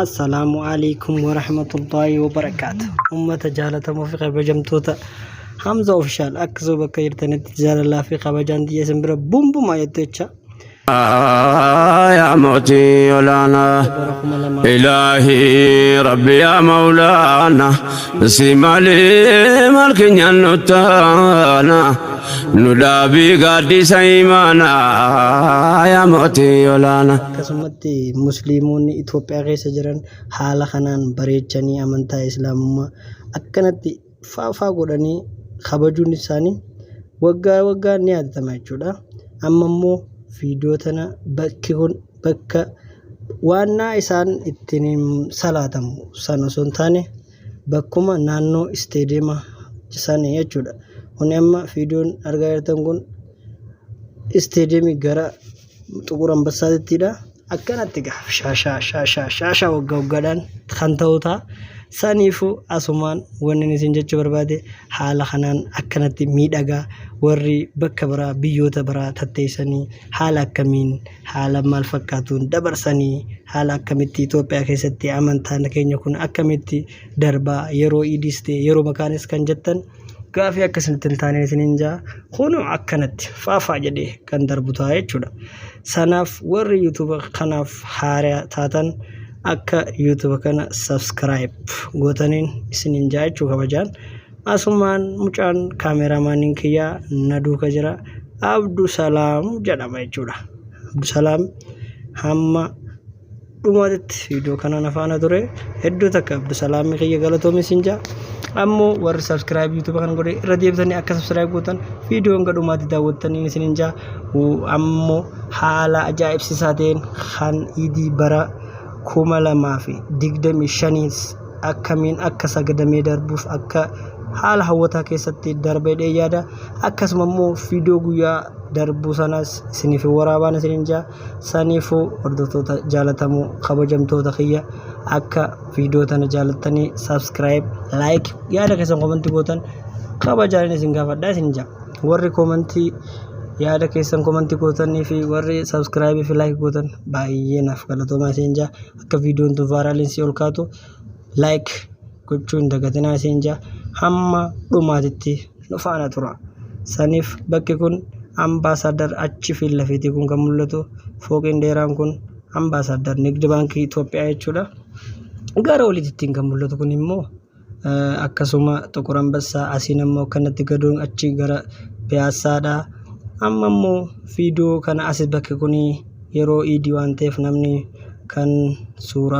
السلام عليكم ورحمة الله وبركاته أمة جالة موفقة بجمتوتا حمزة أوفيشال أكزو بكير تنت جال الله في قبجان دي سمبر بوم بوم آياتيتشا يا موتي ولانا إلهي ربي يا مولانا سيمالي مالكين ينوتانا ندابي قادي سيمانا يا موتي ولانا كسمتي مسلمون إثيوبيا غيس جران حالا خنان بريتشاني أمانتا إسلام أكنتي فافا قداني خبجون نساني وقا نياد تمايشودا أمامو فيديو تنا بكا وانا إسان اتنين سلاتم سانو سنتاني بكما نانو استيديما جساني يجودا ونما فيديو أرغايرتم كن استيديمي غرا تقرم بسادة تيدا أكنا تيغا شاشا وقودان خانتاوتا سانيفو أسومان ونني سنجج بربادي حالا خنان أكنتي ميداغا ورّي بكبرا بيوتا برا تتيساني حالا كمين حالا مالفكاتون دبرساني حالا كميتي توبيا كيستي أمانتان كين يكون أكميتي دربا يرو إيديستي يرو مكانس كان جتن كافي أكسن تنتاني سننجا خونو أكنت فافا جدي كان دربوتا يجودا سناف ورّي يوتيوب خناف حاريا تاتن akka YouTube kana subscribe gootanin isinin jaachuu kabajaan asumaan mucaan kaameraamaaniin kiyya naduuka jira Abdu Salaam jedhama jechuudha. Abdu Salaam hamma dhumaatti viidiyoo kana nafaana ture hedduu takka Abdu Salaam kiyya galatoomi sinja ammoo warri subscribe YouTube kana godhe irra deebitanii akka subscribe gootan viidiyoon gadhumaatti daawwattanii isinin jaa ammoo haala ajaa'ibsiisaa ta'een kan idii bara kuma lamaa fi 25 akkamiin akka sagadamee darbuuf akka haala hawwataa keessatti darbee yaada akkasuma immoo viidiyoo guyyaa darbuu sanas isiniif waraabaan isinin jaa saniifuu hordoftoota jaalatamoo kabajamtoota kiyya akka viidiyoo tana jaalatanii subscribe like yaada keessan komentii gootan kabajaan isin gaafadhaa isin jaa warri komentii yaada keessan komentii gootanii fi warri subscribe fi like gootan baay'ee naaf galatoomaa isin jaa akka viidiyoon tun vaayiraliin si ol kaatu like gochuun dagatinaa isin jaa hamma dhumaatitti nu faana tura saniif bakki kun ambaasaadar achi fi lafiitii kun kan mul'atu fooqeen dheeraan kun ambaasaadar nigdi baankii Itoophiyaa jechuudha gara oliittiin kan mul'atu kun immoo akkasuma Xuqur Ambassaa asiin immoo kanatti gadoon achi gara Piyaassaadha amma immoo viidiyoo kana as bakki kun yeroo iidii waan ta'eef namni kan suuraa